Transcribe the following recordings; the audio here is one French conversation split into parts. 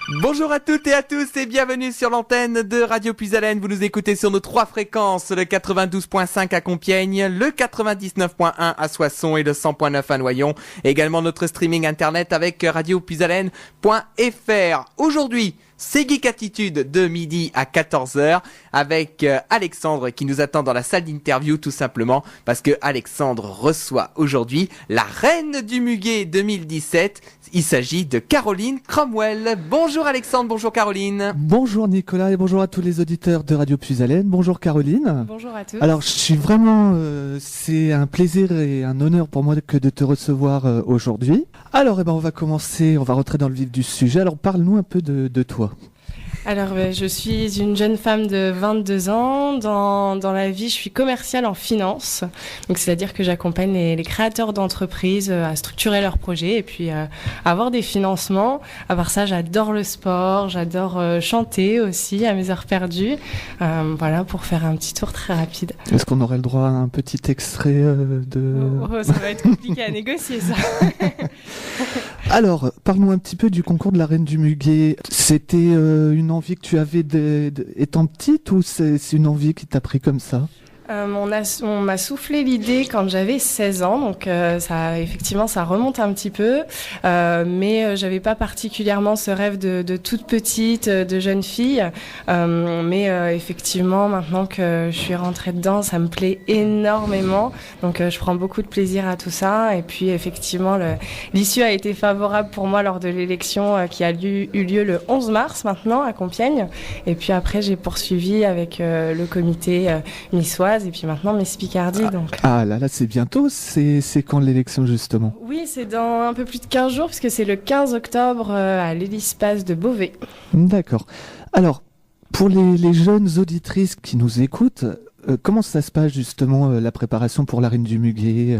Bonjour à toutes et à tous et bienvenue sur l'antenne de Radio Puisalène. Vous nous écoutez sur nos 3 fréquences, le 92.5 à Compiègne, le 99.1 à Soissons et le 100.9 à Noyon. Également notre streaming internet avec radiopuisalène.fr. Aujourd'hui, c'est Geek Attitude de midi à 14h avec Alexandre qui nous attend dans la salle d'interview tout simplement parce que Alexandre reçoit aujourd'hui la reine du muguet 2017. Il s'agit de Caroline Cromwell. Bonjour Alexandre, bonjour Caroline. Bonjour Nicolas et bonjour à tous les auditeurs de Radio Puisalène. Bonjour Caroline. Bonjour à tous. Alors je suis vraiment, c'est un plaisir et un honneur pour moi que de te recevoir aujourd'hui. Alors on va commencer, on va rentrer dans le vif du sujet. Alors parle-nous un peu de toi. Alors, je suis une jeune femme de 22 ans. Dans la vie, je suis commerciale en finance. Donc, c'est-à-dire que j'accompagne les créateurs d'entreprises à structurer leurs projets et puis à avoir des financements. À part ça, j'adore le sport, j'adore chanter aussi à mes heures perdues. Voilà, pour faire un petit tour très rapide. Est-ce qu'on aurait le droit à un petit extrait de... Ça va être compliqué à négocier, ça. Alors, parle-nous un petit peu du concours de la Reine du Muguet. C'était une envie que tu avais étant petite ou c'est une envie qui t'a pris comme ça ? On m'a soufflé l'idée quand j'avais 16 ans, donc effectivement ça remonte un petit peu, mais j'avais pas particulièrement ce rêve de toute petite, de jeune fille, mais effectivement maintenant que je suis rentrée dedans, ça me plaît énormément, donc je prends beaucoup de plaisir à tout ça, et puis effectivement l'issue a été favorable pour moi lors de l'élection qui a eu lieu le 11 mars maintenant à Compiègne, et puis après j'ai poursuivi avec le comité niçois. Et puis maintenant Miss Picardie. Ah là, c'est bientôt, c'est quand l'élection justement ? Oui, c'est dans un peu plus de 15 jours, puisque c'est le 15 octobre à l'Hélice-Pace de Beauvais. D'accord. Alors, pour les jeunes auditrices qui nous écoutent, comment ça se passe justement la préparation pour la Reine du Muguet ?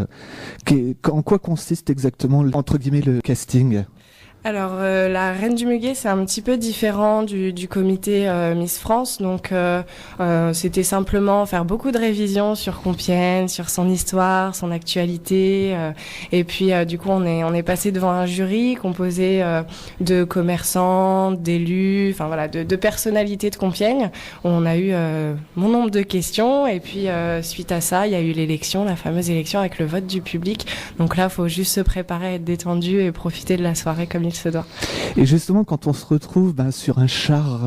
En quoi consiste exactement, entre guillemets, le casting ? Alors, la Reine du Muguet, c'est un petit peu différent du comité Miss France. Donc, c'était simplement faire beaucoup de révisions sur Compiègne, sur son histoire, son actualité. Et puis, du coup, on est passé devant un jury composé de commerçants, d'élus, enfin voilà, de personnalités de Compiègne. On a eu mon nombre de questions. Et puis, suite à ça, il y a eu l'élection, la fameuse élection avec le vote du public. Donc là, il faut juste se préparer, être détendu et profiter de la soirée comme il se doit. Et justement, quand on se retrouve sur un char,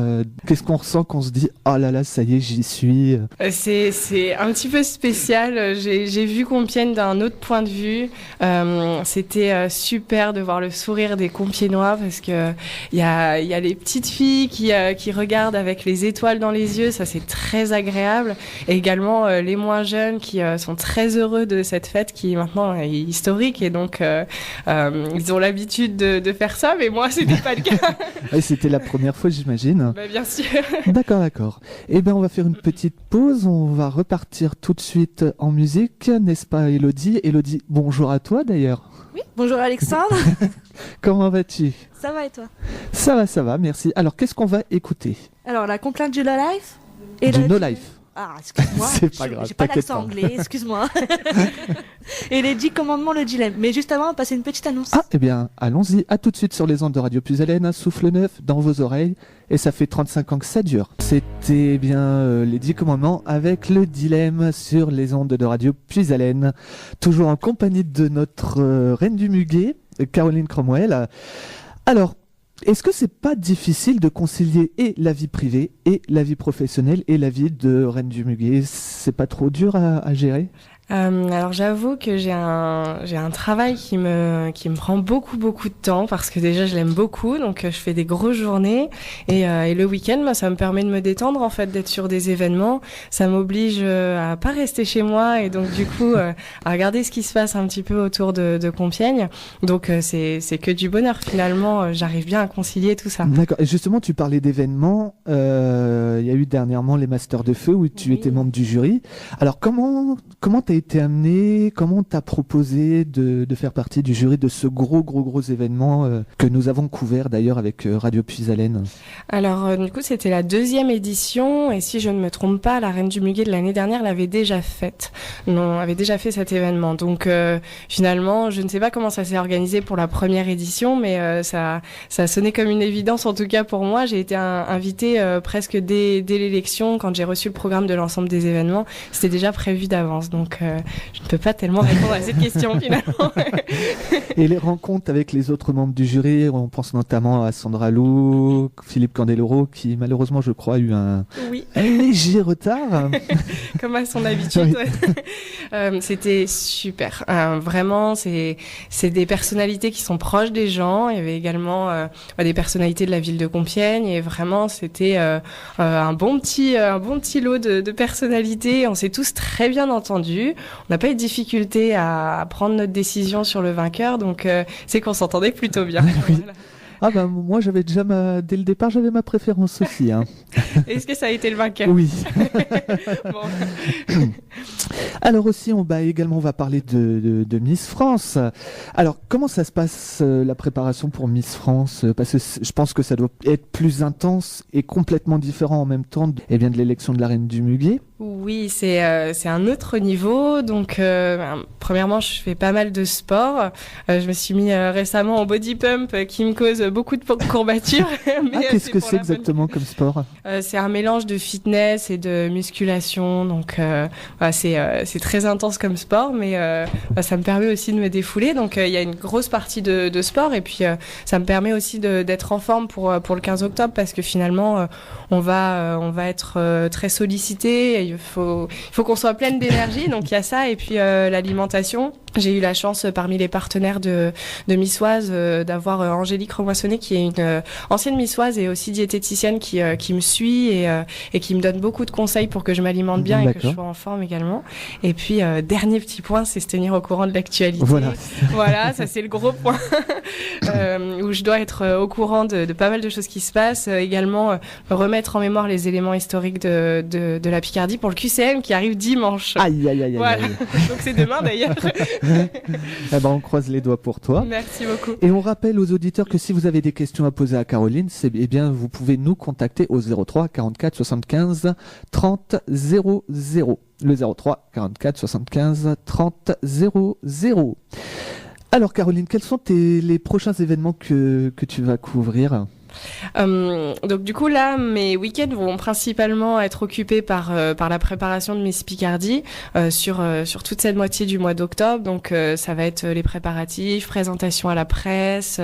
qu'est-ce qu'on ressent qu'on se dit « Oh là là, ça y est, j'y suis ». C'est un petit peu spécial. J'ai vu Compiègne d'un autre point de vue. C'était super de voir le sourire des Compiègnois parce que il y a les petites filles qui regardent avec les étoiles dans les yeux. Ça, c'est très agréable. Et également les moins jeunes qui sont très heureux de cette fête qui maintenant est historique. Et donc, ils ont l'habitude de faire ça, mais moi, c'était pas le cas. Et c'était la première fois, j'imagine. Bah, bien sûr. D'accord. Eh bien, on va faire une petite pause. On va repartir tout de suite en musique, n'est-ce pas, Elodie ? Elodie, bonjour à toi d'ailleurs. Oui, bonjour Alexandre. Comment vas-tu ? Ça va et toi ? Ça va, merci. Alors, qu'est-ce qu'on va écouter ? Alors, la complainte du No Life du No Life. Ah, excuse-moi. C'est pas grave, j'ai pas t'inquiète d'accent pas. anglais, excuse-moi. Et les 10 commandements, le dilemme. Mais juste avant, on va passer une petite annonce. Ah, eh bien, allons-y. À tout de suite sur les ondes de Radio Puisalène. Un souffle neuf dans vos oreilles. Et ça fait 35 ans que ça dure. C'était les 10 commandements avec le dilemme sur les ondes de Radio Puisalène. Toujours en compagnie de notre reine du muguet, Caroline Cromwell. Alors, est-ce que c'est pas difficile de concilier et la vie privée et la vie professionnelle et la vie de reine du muguet ? C'est pas trop dur à gérer ? Alors j'avoue que j'ai un travail qui me prend beaucoup de temps parce que déjà je l'aime beaucoup, donc je fais des grosses journées et le week-end ça me permet de me détendre en fait, d'être sur des événements, ça m'oblige à pas rester chez moi et donc du coup à regarder ce qui se passe un petit peu autour de Compiègne, donc c'est que du bonheur finalement, j'arrive bien à concilier tout ça. D'accord, et justement tu parlais d'événements, il y a eu dernièrement les Masters de Feu où tu étais membre du jury, alors comment t'as été amené, comment on t'a proposé de faire partie du jury de ce gros événement que nous avons couvert d'ailleurs avec Radio Puisalène? Alors, du coup, c'était la 2e édition, et si je ne me trompe pas, la Reine du Muguet de l'année dernière l'avait déjà faite. Non, avait déjà fait cet événement. Donc, finalement, je ne sais pas comment ça s'est organisé pour la première édition, mais ça a sonné comme une évidence, en tout cas pour moi. J'ai été invitée presque dès l'élection, quand j'ai reçu le programme de l'ensemble des événements. C'était déjà prévu d'avance, donc je ne peux pas tellement répondre à cette question, finalement. Et les rencontres avec les autres membres du jury, on pense notamment à Sandra Lou, Philippe Candeloro, qui malheureusement, je crois, a eu un léger retard. Comme à son habitude. Oui. C'était super. Vraiment, c'est des personnalités qui sont proches des gens. Il y avait également des personnalités de la ville de Compiègne, et vraiment, c'était un bon petit lot de personnalités. On s'est tous très bien entendus. On n'a pas eu de difficulté à prendre notre décision sur le vainqueur, donc c'est qu'on s'entendait plutôt bien. Oui. Voilà. Ah bah moi j'avais déjà dès le départ j'avais ma préférence aussi. Hein. Est-ce que ça a été le vainqueur? Oui. Bon. Alors aussi on va parler de Miss France. Alors comment ça se passe la préparation pour Miss France? Parce que je pense que ça doit être plus intense et complètement différent en même temps de l'élection de la Reine du Muguet. Oui, c'est un autre niveau. Donc, premièrement, je fais pas mal de sport. Je me suis mis récemment au body pump qui me cause beaucoup de courbatures. Mais qu'est-ce que c'est exactement comme sport? C'est un mélange de fitness et de musculation. Donc, voilà, c'est très intense comme sport, mais ça me permet aussi de me défouler. Donc, il y a une grosse partie de sport, et puis ça me permet aussi d'être en forme pour le 15 octobre, parce que finalement, on va être très sollicité. Il faut qu'on soit pleine d'énergie, donc il y a ça, et puis l'alimentation. J'ai eu la chance parmi les partenaires de Missoise d'avoir Angélique Remoissonnet, qui est une ancienne Missoise et aussi diététicienne qui me suit et qui me donne beaucoup de conseils pour que je m'alimente bien et que je sois en forme également. Et puis dernier petit point, c'est se tenir au courant de l'actualité. Voilà, ça c'est le gros point où je dois être au courant de pas mal de choses qui se passent. Également remettre en mémoire les éléments historiques de la Picardie pour le QCM qui arrive dimanche. Aïe. Voilà. Donc c'est demain d'ailleurs. On croise les doigts pour toi. Merci beaucoup. Et on rappelle aux auditeurs que si vous avez des questions à poser à Caroline, vous pouvez nous contacter au 03 44 75 30 00. Le 03 44 75 30 00. Alors Caroline, quels sont les prochains événements que tu vas couvrir? Donc du coup là, mes week-ends vont principalement être occupés par la préparation de Miss Picardie sur toute cette moitié du mois d'octobre. Donc ça va être les préparatifs, présentation à la presse.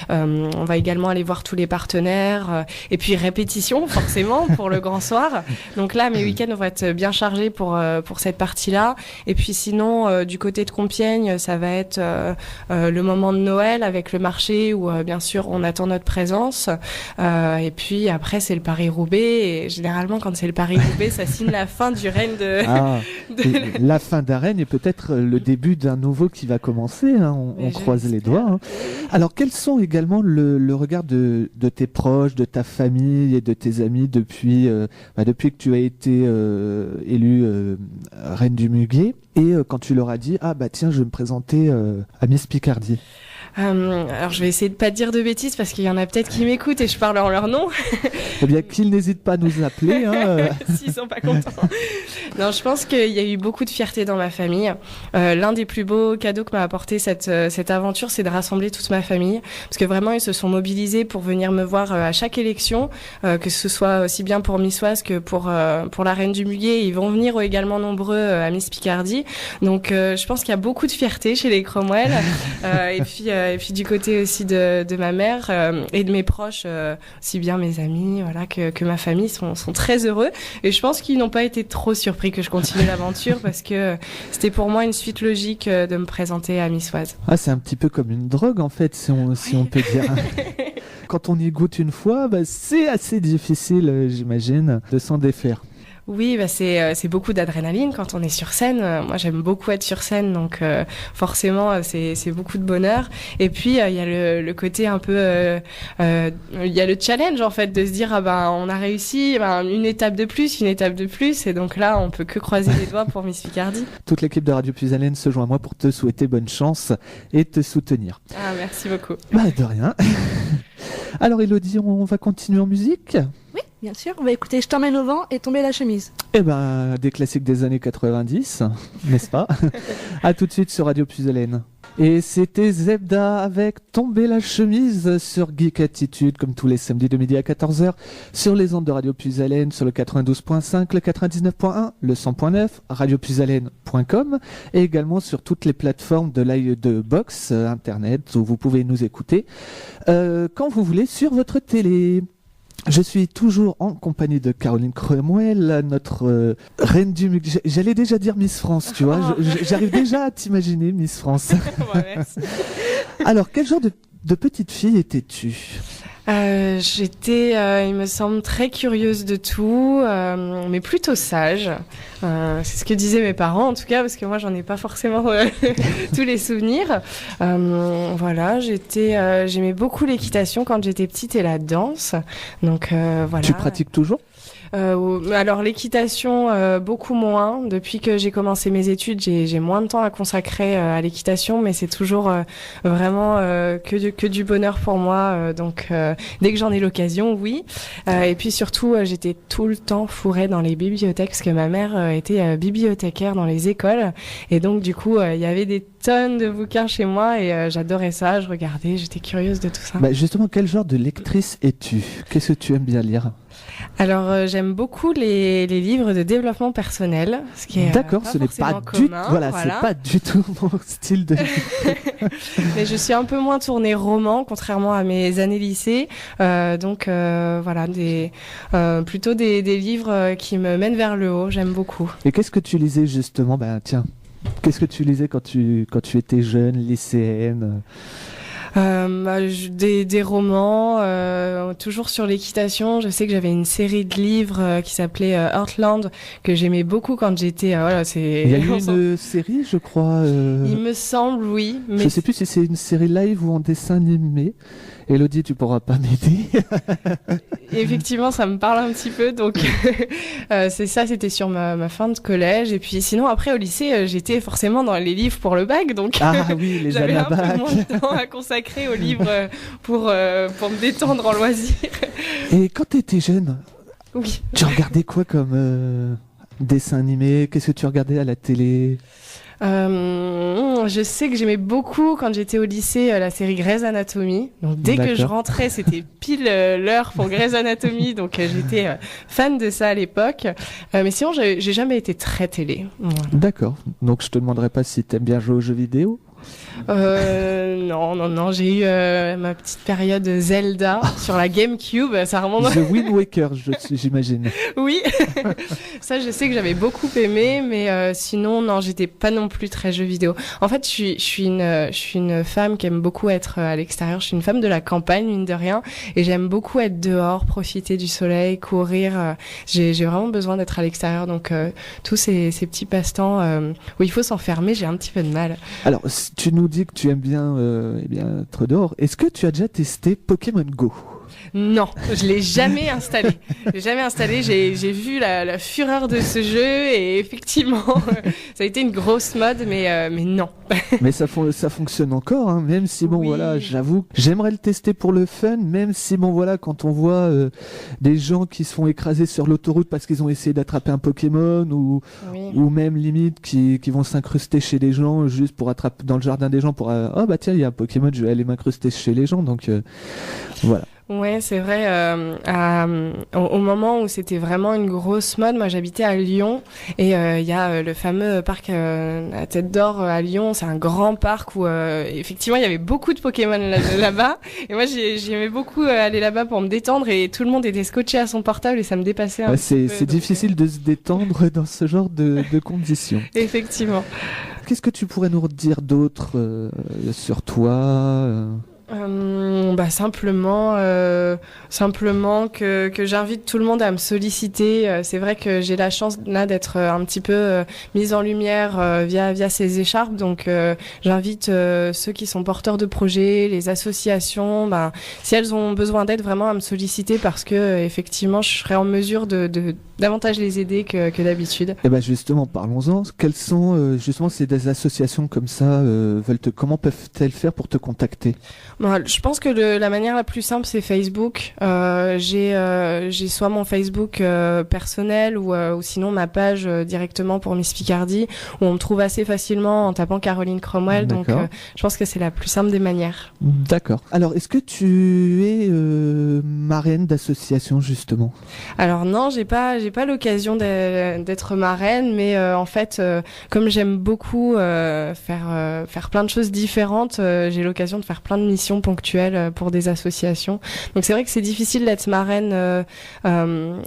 On va également aller voir tous les partenaires et puis répétition forcément pour le grand soir. Donc là, mes week-ends vont être bien chargés pour cette partie-là. Et puis sinon, du côté de Compiègne, ça va être le moment de Noël avec le marché où bien sûr on attend notre présence. Et puis après c'est le Paris-Roubaix, et généralement quand c'est le Paris-Roubaix ça signe la fin du règne la fin d'un règne et peut-être le début d'un nouveau qui va commencer, hein. On croise les doigts, hein. Alors quels sont également le regard de tes proches, de ta famille et de tes amis depuis que tu as été élue Reine du Muguet, et quand tu leur as dit tiens, je vais me présenter à Miss Picardie? Alors je vais essayer de pas dire de bêtises parce qu'il y en a peut-être qui m'écoutent et je parle en leur nom. Eh bien qu'ils n'hésitent pas à nous appeler, hein. S'ils sont pas contents. Non, je pense qu'il y a eu beaucoup de fierté dans ma famille. L'un des plus beaux cadeaux que m'a apporté cette aventure, c'est de rassembler toute ma famille, parce que vraiment ils se sont mobilisés pour venir me voir à chaque élection, que ce soit aussi bien pour Missoise que pour la Reine du Muguet. Ils vont venir également nombreux à Miss Picardie. Donc je pense qu'il y a beaucoup de fierté chez les Cromwell. Et puis du côté aussi de ma mère et de mes proches, aussi bien mes amis, voilà, que ma famille sont très heureux. Et je pense qu'ils n'ont pas été trop surpris que je continue l'aventure, parce que c'était pour moi une suite logique de me présenter à Missoise. C'est un petit peu comme une drogue en fait, si on peut dire. Quand on y goûte une fois, c'est assez difficile, j'imagine, de s'en défaire. Oui, bah c'est beaucoup d'adrénaline quand on est sur scène. Moi, j'aime beaucoup être sur scène, donc forcément, c'est beaucoup de bonheur. Et puis, il y a le côté un peu... il y a le challenge, en fait, de se dire, on a réussi, une étape de plus, une étape de plus. Et donc là, on peut que croiser les doigts pour Miss Picardie. Toute l'équipe de Radio Puisalène se joint à moi pour te souhaiter bonne chance et te soutenir. Ah, merci beaucoup. De rien. Alors, Elodie, on va continuer en musique ? Oui, bien sûr. On va écouter Je t'emmène au vent et Tomber la chemise. Des classiques des années 90, n'est-ce pas ? À tout de suite sur Radio Puisalène. Et c'était Zebda avec Tomber la chemise sur Geek Attitude, comme tous les samedis de midi à 14h, sur les ondes de Radio Puisalène, sur le 92.5, le 99.1, le 100.9, radiopuisalène.com, et également sur toutes les plateformes de box internet où vous pouvez nous écouter quand vous voulez sur votre télé. Je suis toujours en compagnie de Caroline Cromwell, notre reine du... J'allais déjà dire Miss France, tu vois. J'arrive déjà à t'imaginer Miss France. Merci. Alors, quel genre de petite fille étais-tu ? J'étais, il me semble, très curieuse de tout, mais plutôt sage. C'est ce que disaient mes parents, en tout cas, parce que moi, j'en ai pas forcément tous les souvenirs. Voilà, j'aimais beaucoup l'équitation quand j'étais petite et la danse. Donc voilà. Tu pratiques toujours ? Alors l'équitation, beaucoup moins. Depuis que j'ai commencé mes études, j'ai moins de temps à consacrer à l'équitation, mais c'est toujours vraiment que du bonheur pour moi. Donc dès que j'en ai l'occasion, oui. Et puis surtout, j'étais tout le temps fourrée dans les bibliothèques, parce que ma mère était bibliothécaire dans les écoles, et donc du coup, il y avait des tonnes de bouquins chez moi, et j'adorais ça. Je regardais, j'étais curieuse de tout ça. Justement, quel genre de lectrice es-tu ? Qu'est-ce que tu aimes bien lire ? Alors j'aime beaucoup les livres de développement personnel, ce qui est d'accord, pas ce n'est forcément pas commun, c'est pas du tout mon style de mais je suis un peu moins tournée roman, contrairement à mes années lycée, donc voilà, plutôt des livres qui me mènent vers le haut. J'aime beaucoup. Et qu'est-ce que tu lisais justement ? Qu'est-ce que tu lisais quand tu étais jeune, lycéenne ? Des romans, toujours sur l'équitation. Je sais que j'avais une série de livres qui s'appelait Heartland, que j'aimais beaucoup quand j'étais... Il y a eu une série, je crois. Il me semble, oui. Mais je sais plus si c'est une série live ou en dessin animé. Elodie, tu pourras pas m'aider. Effectivement, ça me parle un petit peu. Donc, c'était sur ma fin de collège. Et puis, sinon, après, au lycée, j'étais forcément dans les livres pour le bac. Donc, oui, les j'avais un anabacs. peu moins de temps à consacrer aux livres pour me détendre en loisir. Et quand tu étais jeune, oui. Tu regardais quoi comme dessin animé ? Qu'est-ce que tu regardais à la télé ? Je sais que j'aimais beaucoup quand j'étais au lycée la série Grey's Anatomy. Donc dès que je rentrais, c'était pile l'heure pour Grey's Anatomy. Donc j'étais fan de ça à l'époque. Mais sinon, j'ai jamais été très télé. Voilà. D'accord. Donc je te demanderai pas si t'aimes bien jouer aux jeux vidéo. Non, j'ai eu ma petite période Zelda sur la GameCube, ça remonte. The Wind Waker, j'imagine. Oui, ça je sais que j'avais beaucoup aimé, mais sinon non, j'étais pas non plus très jeux vidéo. En fait, je suis une femme qui aime beaucoup être à l'extérieur. Je suis une femme de la campagne, mine de rien, et j'aime beaucoup être dehors, profiter du soleil, courir. J'ai vraiment besoin d'être à l'extérieur, donc tous ces petits passe-temps où il faut s'enfermer, j'ai un petit peu de mal. Alors, tu nous dis que tu aimes bien, être dehors. Est-ce que tu as déjà testé Pokémon Go ? Non, je l'ai jamais installé. J'ai vu la fureur de ce jeu et effectivement, ça a été une grosse mode, mais non. Mais ça fonctionne encore, hein, même si Oui. voilà, j'avoue, j'aimerais le tester pour le fun, même si voilà, quand on voit des gens qui se font écraser sur l'autoroute parce qu'ils ont essayé d'attraper un Pokémon ou même limite qui vont s'incruster chez les gens juste pour attraper dans le jardin des gens pour tiens, il y a un Pokémon, je vais aller m'incruster chez les gens, donc voilà. Ouais, c'est vrai. Au moment où c'était vraiment une grosse mode, moi j'habitais à Lyon et il y a le fameux parc à Tête d'Or à Lyon. C'est un grand parc où effectivement il y avait beaucoup de Pokémon là-bas. Et moi j'aimais beaucoup aller là-bas pour me détendre et tout le monde était scotché à son portable et ça me dépassait un peu. C'est difficile de se détendre dans ce genre de conditions. Effectivement. Qu'est-ce que tu pourrais nous dire d'autre sur toi Simplement que j'invite tout le monde à me solliciter. C'est vrai que j'ai la chance là d'être un petit peu mise en lumière via ces écharpes. Donc j'invite ceux qui sont porteurs de projets, les associations, si elles ont besoin d'aide, vraiment à me solliciter parce que effectivement je serai en mesure de davantage les aider que d'habitude. Et justement, parlons-en. Quelles sont justement ces associations comme ça comment peuvent-elles faire pour te contacter? Je pense que la manière la plus simple, c'est Facebook. J'ai soit mon Facebook personnel ou sinon ma page directement pour Miss Picardie, où on me trouve assez facilement en tapant Caroline Cromwell. Donc je pense que c'est la plus simple des manières. D'accord. Alors, est-ce que tu es marraine d'association, justement? Alors non, j'ai pas l'occasion d'être marraine, mais en fait, comme j'aime beaucoup faire plein de choses différentes, j'ai l'occasion de faire plein de missions ponctuelles pour des associations. Donc c'est vrai que c'est difficile d'être marraine,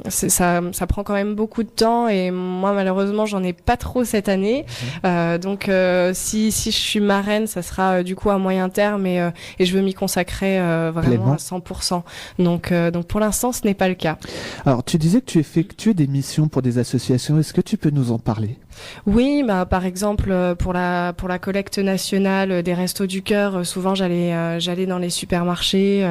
ça prend quand même beaucoup de temps et moi malheureusement j'en ai pas trop cette année. Donc si je suis marraine, ça sera du coup à moyen terme et je veux m'y consacrer vraiment pleinement à 100%. Donc pour l'instant ce n'est pas le cas. Alors tu disais que tu effectuais des missions pour des associations, est-ce que tu peux nous en parler? Oui, par exemple pour la collecte nationale des Restos du Cœur, souvent j'allais dans les supermarchés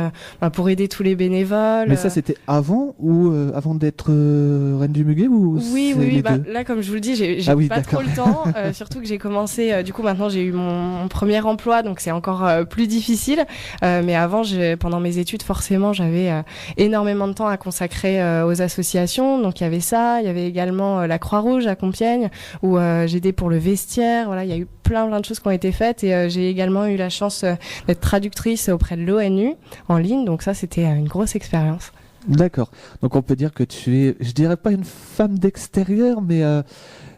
pour aider tous les bénévoles. Mais ça c'était avant ou avant d'être Reine du Muguet ou Oui, les deux? là comme je vous le dis, j'ai pas d'accord. trop le temps, surtout que j'ai commencé, du coup maintenant j'ai eu mon premier emploi, donc c'est encore plus difficile. Mais avant, pendant mes études, forcément, j'avais énormément de temps à consacrer aux associations. Donc il y avait ça, il y avait également la Croix-Rouge à Compiègne, où j'ai aidé pour le vestiaire. Voilà, il y a eu plein de choses qui ont été faites et j'ai également eu la chance d'être traductrice auprès de l'ONU en ligne. Donc ça, c'était une grosse expérience. D'accord. Donc on peut dire que tu es, je dirais pas une femme d'extérieur, mais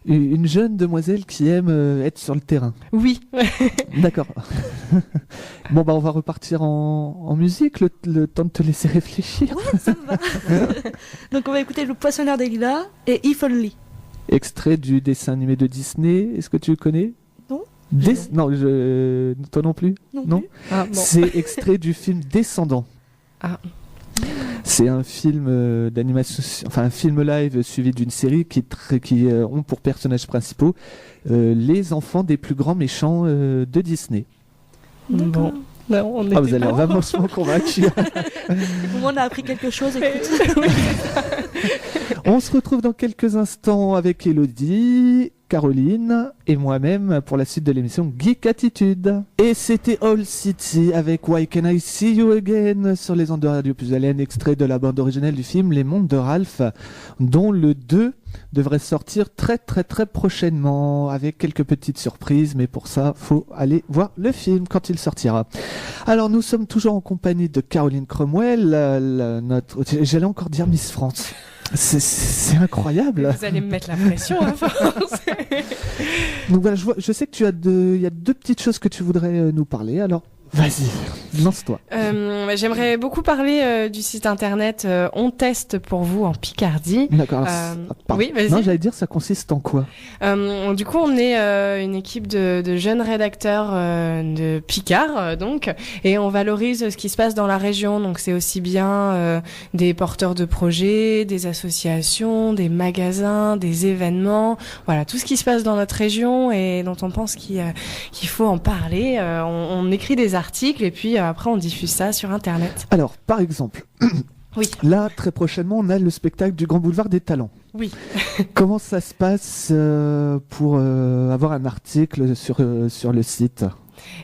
une jeune demoiselle qui aime être sur le terrain. Oui. D'accord. Bon, on va repartir en musique, le temps de te laisser réfléchir. Ouais, ça me va. Donc on va écouter Le Poissonneur des Lilas et If Only. Extrait du dessin animé de Disney, est-ce que tu le connais? Non. Non, toi non plus? Non plus. Ah, bon. C'est extrait du film Descendants. Ah. C'est un film d'animation, enfin un film live suivi d'une série qui ont pour personnages principaux les enfants des plus grands méchants de Disney. Bon. Non, on vous allez vraiment convaincus. Au moins on a appris quelque chose. Écoute. On se retrouve dans quelques instants avec Elodie, Caroline et moi-même pour la suite de l'émission Geek Attitude. Et c'était All City avec Why Can I See You Again sur les ondes de Radio Puisalène, extrait de la bande originale du film Les Mondes de Ralph, dont le 2 devrait sortir très prochainement avec quelques petites surprises, mais pour ça faut aller voir le film quand il sortira. Alors nous sommes toujours en compagnie de Caroline Cromwell, j'allais encore dire Miss France. C'est incroyable. Vous allez me mettre la pression à force. Donc voilà, je sais que il y a deux petites choses que tu voudrais nous parler, alors vas-y, lance-toi. J'aimerais beaucoup parler du site internet On Teste pour vous en Picardie. D'accord. Oui, vas-y. Non, j'allais dire, ça consiste en quoi? Du coup, on est une équipe de jeunes rédacteurs de Picard, donc, et on valorise ce qui se passe dans la région. Donc, c'est aussi bien des porteurs de projets, des associations, des magasins, des événements. Voilà, tout ce qui se passe dans notre région et dont on pense qu'il faut en parler. On écrit des articles et puis après on diffuse ça sur internet. Alors par exemple, oui. Là très prochainement on a le spectacle du Grand Boulevard des Talents. Oui. Comment ça se passe pour avoir un article sur le site?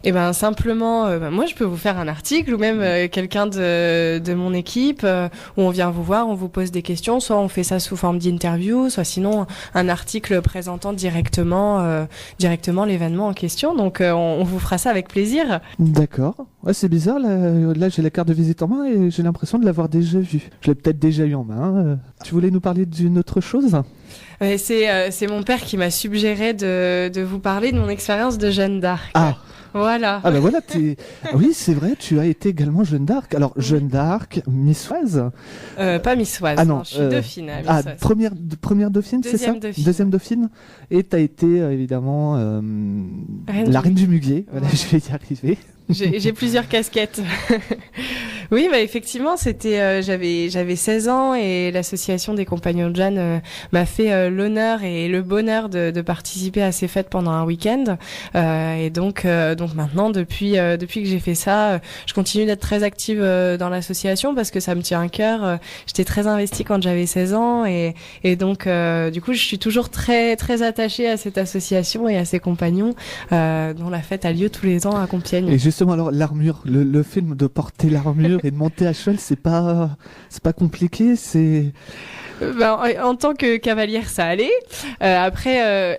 Eh ben simplement, moi je peux vous faire un article ou même quelqu'un de mon équipe où on vient vous voir, on vous pose des questions, soit on fait ça sous forme d'interview, soit sinon un article présentant directement l'événement en question. Donc on vous fera ça avec plaisir. D'accord. Ouais, c'est bizarre, là j'ai la carte de visite en main et j'ai l'impression de l'avoir déjà vue. Je l'ai peut-être déjà eu en main. Tu voulais nous parler d'une autre chose? C'est mon père qui m'a suggéré de vous parler de mon expérience de Jeanne d'Arc. Ah. Voilà. Ah ben voilà, oui c'est vrai, tu as été également Jeanne d'Arc. Alors Jeanne d'Arc, Missoise pas Missoise, ah non, je suis dauphine à Missoise. Première dauphine, c'est ça? Deuxième dauphine. Et tu as été évidemment la reine du Muguet, voilà, je vais y arriver. J'ai plusieurs casquettes. Oui, bah effectivement, c'était j'avais 16 ans et l'association des Compagnons de Jeanne m'a fait l'honneur et le bonheur de participer à ces fêtes pendant un week-end. Et donc maintenant, depuis que j'ai fait ça, je continue d'être très active dans l'association parce que ça me tient à cœur. J'étais très investie quand j'avais 16 ans et donc du coup, je suis toujours très très attachée à cette association et à ses compagnons dont la fête a lieu tous les ans à Compiègne. Et justement, alors l'armure, le film de porter l'armure et de monter à cheval, c'est pas compliqué, c'est. En tant que cavalière, ça allait. Après,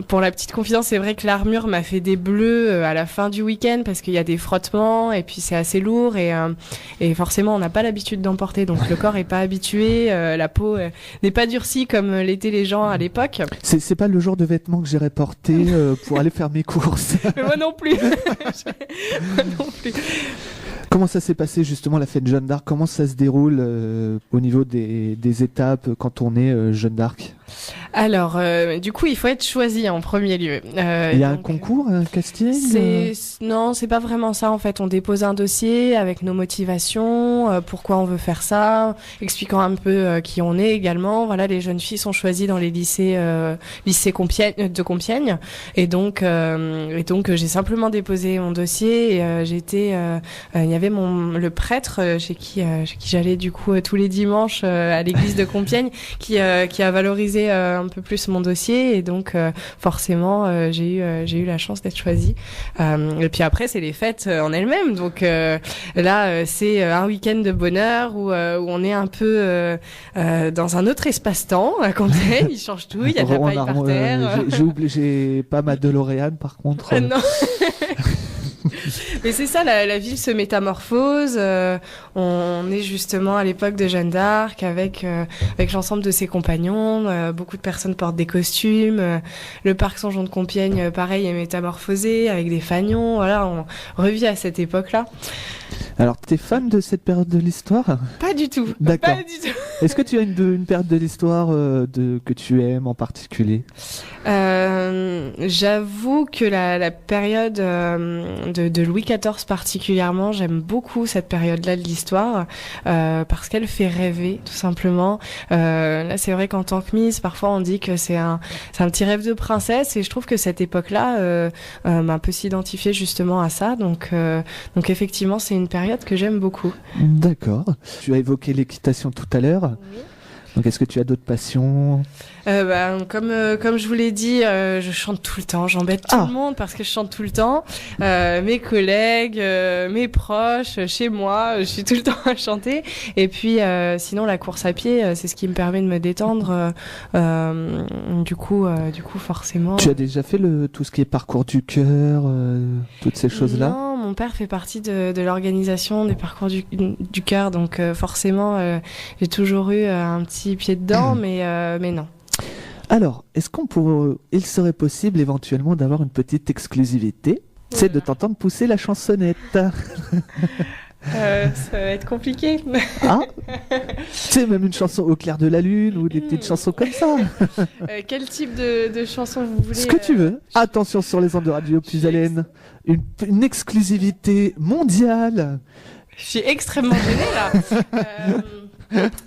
pour la petite confidence, c'est vrai que l'armure m'a fait des bleus à la fin du week-end parce qu'il y a des frottements et puis c'est assez lourd et forcément on n'a pas l'habitude d'en porter, donc le corps est pas habitué, la peau n'est pas durcie comme l'étaient les gens à l'époque. C'est pas le genre de vêtements que j'irais porter pour aller faire mes courses. Mais moi non plus. Moi non plus. Comment ça s'est passé justement la fête Jeanne d'Arc? Comment ça se déroule au niveau des étapes quand on est Jeanne d'Arc? Alors, du coup, il faut être choisi en premier lieu. Il y a un concours, un casting? Non, c'est pas vraiment ça en fait. On dépose un dossier avec nos motivations, pourquoi on veut faire ça, expliquant un peu qui on est également. Voilà, les jeunes filles sont choisies dans les lycées de Compiègne, et donc j'ai simplement déposé mon dossier. Et il y avait le prêtre chez qui j'allais du coup tous les dimanches à l'église de Compiègne qui a valorisé un peu plus mon dossier et donc forcément j'ai eu la chance d'être choisie. Et puis après c'est les fêtes en elles-mêmes, donc là c'est un week-end de bonheur où on est un peu dans un autre espace-temps à Compiègne. Il change tout, il y a de la paille par terre. J'ai pas ma DeLorean par contre. Non. Mais c'est ça, la ville se métamorphose. On est justement à l'époque de Jeanne d'Arc avec l'ensemble de ses compagnons. Beaucoup de personnes portent des costumes. Le parc Saint-Jean de Compiègne, pareil, est métamorphosé avec des fanions. Voilà, on revit à cette époque-là. Alors, t'es fan de cette période de l'histoire? Pas du tout. D'accord. Pas du tout. Est-ce que tu as une période de l'histoire que tu aimes en particulier? J'avoue que la période de Louis XIV particulièrement, j'aime beaucoup cette période-là de l'histoire parce qu'elle fait rêver tout simplement. Là, c'est vrai qu'en tant que Miss, parfois on dit que c'est un petit rêve de princesse et je trouve que cette époque-là peut s'identifier justement à ça. Donc effectivement, c'est une période que j'aime beaucoup. D'accord. Tu as évoqué l'équitation tout à l'heure. Oui. Donc, est-ce que tu as d'autres passions? Comme je vous l'ai dit, je chante tout le temps. J'embête tout le monde parce que je chante tout le temps. Mes collègues, mes proches, chez moi, je suis tout le temps à chanter. Et puis, sinon, la course à pied, c'est ce qui me permet de me détendre. Du coup, forcément. Tu as déjà fait tout ce qui est parcours du cœur, toutes ces choses-là? Non, mon père fait partie de l'organisation des parcours du cœur, donc forcément, j'ai toujours eu un petit pied dedans, mais non. Alors, il serait possible éventuellement d'avoir une petite exclusivité, c'est de t'entendre pousser la chansonnette. Ça va être compliqué. Ah, c'est même une chanson au clair de la lune ou des petites chansons comme ça. Quel type de chanson vous voulez? Ce que tu veux. Attention sur les ondes de Radio Puisalène, une exclusivité mondiale. Je suis extrêmement gênée là.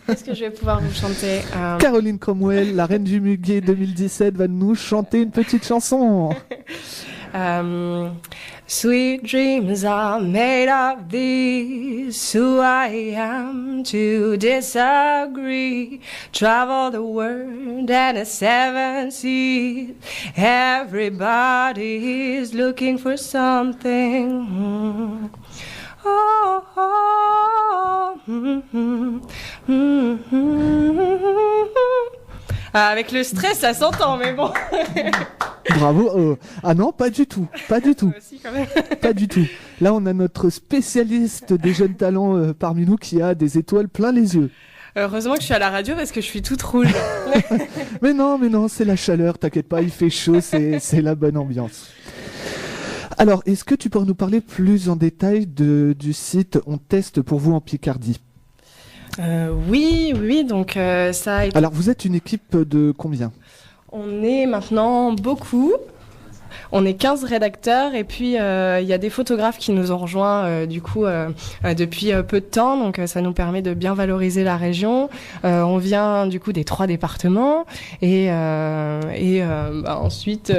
Qu'est-ce que je vais pouvoir vous chanter? Caroline Cromwell, la reine du muguet 2017, va nous chanter une petite chanson. Sweet dreams are made of these. Who I am to disagree. Travel the world and the seven seas. Everybody is looking for something. Oh, oh, avec le stress, ça s'entend, mais bon. Bravo. Ah non, pas du tout. Pas du tout. Si, quand même. Pas du tout. Là, on a notre spécialiste des jeunes talents parmi nous qui a des étoiles plein les yeux. Heureusement que je suis à la radio parce que je suis toute rouge. Mais non, c'est la chaleur. T'inquiète pas, il fait chaud, c'est la bonne ambiance. Alors, est-ce que tu pourrais nous parler plus en détail du site On Teste pour vous en Picardie? Oui, donc ça a été... Alors, vous êtes une équipe de combien? On est maintenant beaucoup. On est 15 rédacteurs et puis il y a des photographes qui nous ont rejoints depuis peu de temps, donc ça nous permet de bien valoriser la région. On vient du coup des 3 départements et ensuite,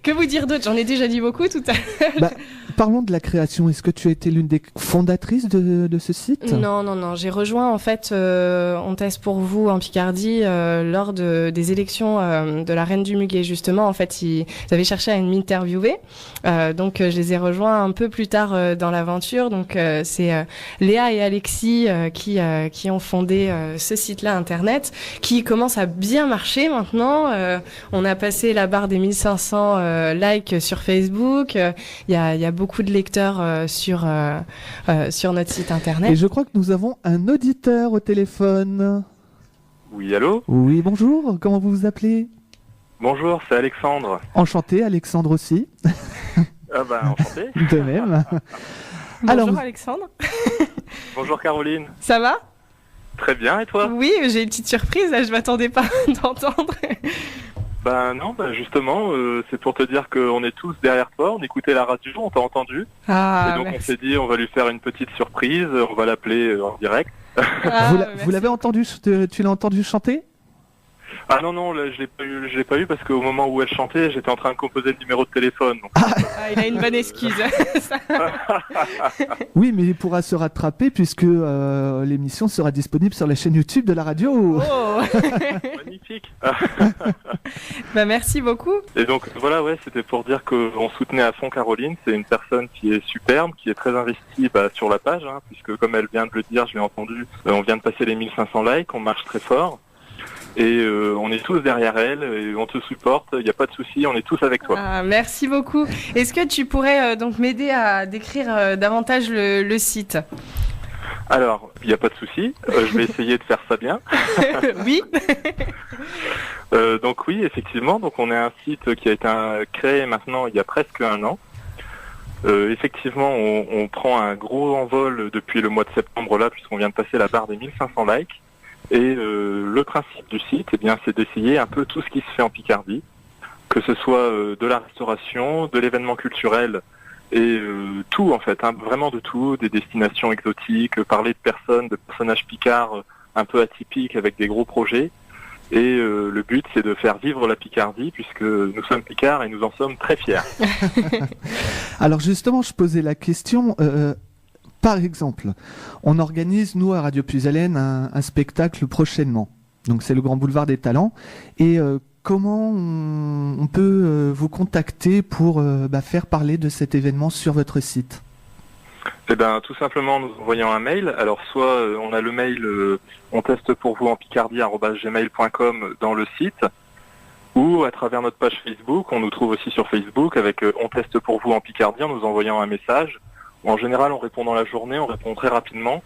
que vous dire d'autre? J'en ai déjà dit beaucoup tout à l'heure. Parlons de la création. Est-ce que tu as été l'une des fondatrices de ce site? Non. J'ai rejoint en fait On teste pour vous en Picardie lors des élections de la Reine du Muguet. Justement, en fait, ils avaient cherché à m'interviewer. Donc, je les ai rejoints un peu plus tard dans l'aventure. Donc, c'est Léa et Alexis qui ont fondé ce site-là internet, qui commence à bien marcher maintenant. On a passé la barre des 1500 likes sur Facebook. Il y a beaucoup de lecteurs sur notre site internet. Et je crois que nous avons un auditeur au téléphone. Oui, allô? Oui, bonjour. Comment vous vous appelez? Bonjour, c'est Alexandre. Enchanté, Alexandre aussi. Ah bah, enchanté. De même. Bonjour Alexandre. Bonjour Caroline. Ça va? Très bien, et toi? Oui, j'ai une petite surprise, là, je m'attendais pas d'entendre. Non, justement, c'est pour te dire qu'on est tous derrière toi, on écoutait la radio, on t'a entendu. Et donc merci. on s'est dit, on va lui faire une petite surprise, on va l'appeler en direct. Vous l'avez entendu, tu l'as entendu chanter? Ah non, là, je l'ai pas eu parce qu'au moment où elle chantait, j'étais en train de composer le numéro de téléphone. Donc... il a une bonne excuse. Oui, mais il pourra se rattraper puisque l'émission sera disponible sur la chaîne YouTube de la radio. Oh. Magnifique. Merci beaucoup. Et donc voilà, c'était pour dire qu'on soutenait à fond Caroline. C'est une personne qui est superbe, qui est très investie sur la page, puisque comme elle vient de le dire, je l'ai entendu, on vient de passer les 1500 likes, on marche très fort. Et on est tous derrière elle, et on te supporte, il n'y a pas de souci, on est tous avec toi. Merci beaucoup. Est-ce que tu pourrais donc m'aider à décrire davantage le site? Alors, il n'y a pas de souci, je vais essayer de faire ça bien. Oui. Donc oui, effectivement, donc on est un site qui a été créé maintenant il y a presque 1 an. Effectivement, on prend un gros envol depuis le mois de septembre là, puisqu'on vient de passer la barre des 1500 likes. Et le principe du site, c'est d'essayer un peu tout ce qui se fait en Picardie, que ce soit de la restauration, de l'événement culturel, et tout en fait, vraiment de tout, des destinations exotiques, parler de personnages picards un peu atypiques avec des gros projets. Et le but, c'est de faire vivre la Picardie, puisque nous sommes picards et nous en sommes très fiers. Alors justement, je posais la question... Par exemple, on organise, nous, à Radio Puisalène, un spectacle prochainement. Donc, c'est le Grand Boulevard des Talents. Et comment on peut vous contacter pour faire parler de cet événement sur votre site? Tout simplement, nous envoyons un mail. Alors, soit on a le mail on teste pour vous en Picardie@gmail.com dans le site, ou à travers notre page Facebook. On nous trouve aussi sur Facebook avec on teste pour vous en Picardie en nous envoyant un message. En général, on répond dans la journée, on répond très rapidement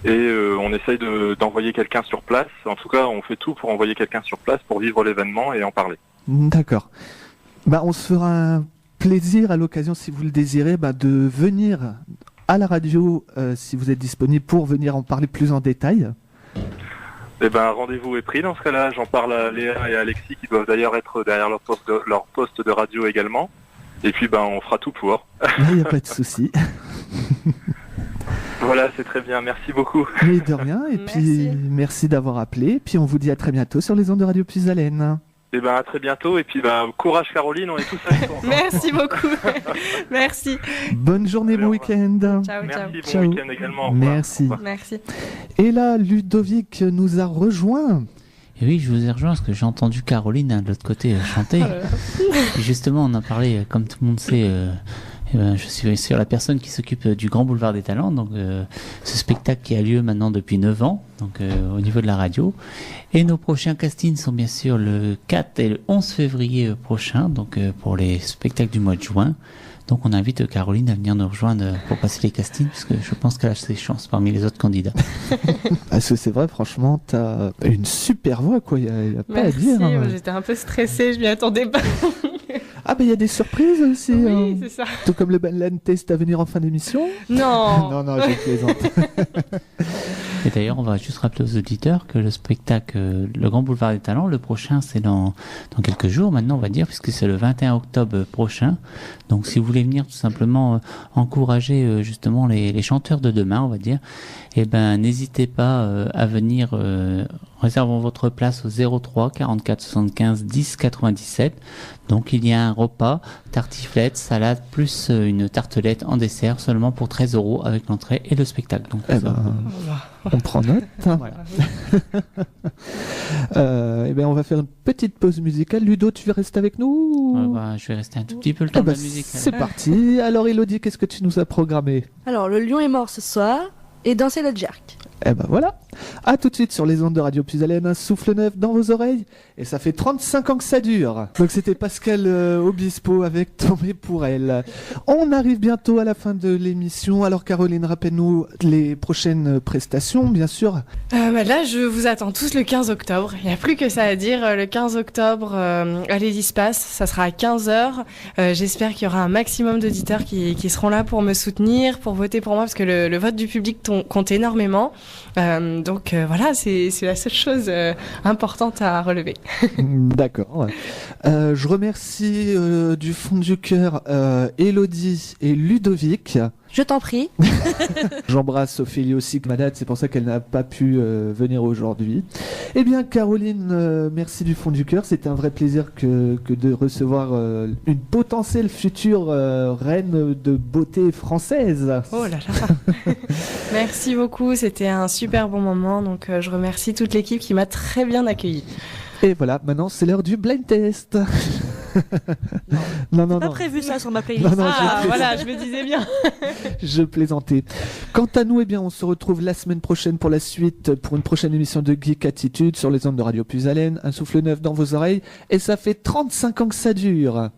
et on essaye d'envoyer quelqu'un sur place. En tout cas, on fait tout pour envoyer quelqu'un sur place pour vivre l'événement et en parler. D'accord. On se fera un plaisir à l'occasion, si vous le désirez, de venir à la radio, si vous êtes disponible, pour venir en parler plus en détail. Rendez-vous est pris dans ce cas-là. J'en parle à Léa et à Alexis qui doivent d'ailleurs être derrière leur poste de radio également. Et puis on fera tout pour. Il n'y a pas de souci. Voilà, c'est très bien. Merci beaucoup. Mais de rien. Et puis merci d'avoir appelé. Puis on vous dit à très bientôt sur les ondes de Radio Puisalène. À très bientôt. Et puis courage Caroline, on est tous avec toi. Merci beaucoup. Merci. Bonne journée, bon week-end. Ciao, merci, ciao. bon week-end également. Merci. Merci. Et là, Ludovic nous a rejoint. Et oui, je vous ai rejoint parce que j'ai entendu Caroline de l'autre côté chanter. Et justement, on en parlait, comme tout le monde sait, je suis sur la personne qui s'occupe du Grand Boulevard des Talents, donc ce spectacle qui a lieu maintenant depuis 9 ans, donc au niveau de la radio. Et nos prochains castings sont bien sûr le 4 et le 11 février prochain, donc pour les spectacles du mois de juin. Donc on invite Caroline à venir nous rejoindre pour passer les castings, parce que je pense qu'elle a ses chances parmi les autres candidats. Parce que c'est vrai, franchement, t'as une super voix, quoi. Il n'y a pas à dire. Merci, j'étais un peu stressée, je m'y attendais pas. Il y a des surprises aussi. Oui, c'est ça. Tout comme le blind test à venir en fin d'émission. Non. Non, je plaisante. Et d'ailleurs, on va juste rappeler aux auditeurs que le spectacle Le Grand Boulevard des Talents, le prochain, c'est dans quelques jours maintenant, on va dire, puisque c'est le 21 octobre prochain. Donc, si vous voulez venir tout simplement encourager justement les chanteurs de demain, on va dire, eh ben, n'hésitez pas à venir. Réservons votre place au 03 44 75 10 97. Donc il y a un repas, tartiflette, salade, plus une tartelette en dessert, seulement pour 13 € avec l'entrée et le spectacle. Donc on prend note. On va faire une petite pause musicale. Ludo, tu veux rester avec nous je vais rester un tout petit peu le temps de la musique. C'est parti. Alors Elodie, qu'est-ce que tu nous as programmé? Alors, le lion est mort ce soir et danser le jerk. Voilà. À tout de suite sur les ondes de Radio Puisalène, un souffle neuf dans vos oreilles. Et ça fait 35 ans que ça dure. Donc c'était Pascal Obispo avec Tombé pour elle. On arrive bientôt à la fin de l'émission. Alors Caroline, rappelle-nous les prochaines prestations, bien sûr. Là, je vous attends tous le 15 octobre. Il n'y a plus que ça à dire. Le 15 octobre, à l'Hélice-Passe, ça sera à 15h. J'espère qu'il y aura un maximum d'auditeurs qui seront là pour me soutenir, pour voter pour moi, parce que le vote du public compte énormément. Donc voilà, c'est la seule chose importante à relever. D'accord. Je remercie du fond du cœur Elodie et Ludovic. Je t'en prie. J'embrasse Ophélie aussi, malade, c'est pour ça qu'elle n'a pas pu venir aujourd'hui. Eh bien, Caroline, merci du fond du cœur. C'était un vrai plaisir que de recevoir une potentielle future reine de beauté française. Oh là là. Merci beaucoup, c'était un super bon moment. Donc, je remercie toute l'équipe qui m'a très bien accueilli. Et voilà, maintenant c'est l'heure du blind test. Non. Pas prévu ça sur ma playlist. Non, voilà, je me disais bien. Je plaisantais. Quant à nous, on se retrouve la semaine prochaine pour la suite, pour une prochaine émission de Geek Attitude sur les ondes de Radio Puisalène. Un souffle neuf dans vos oreilles. Et ça fait 35 ans que ça dure.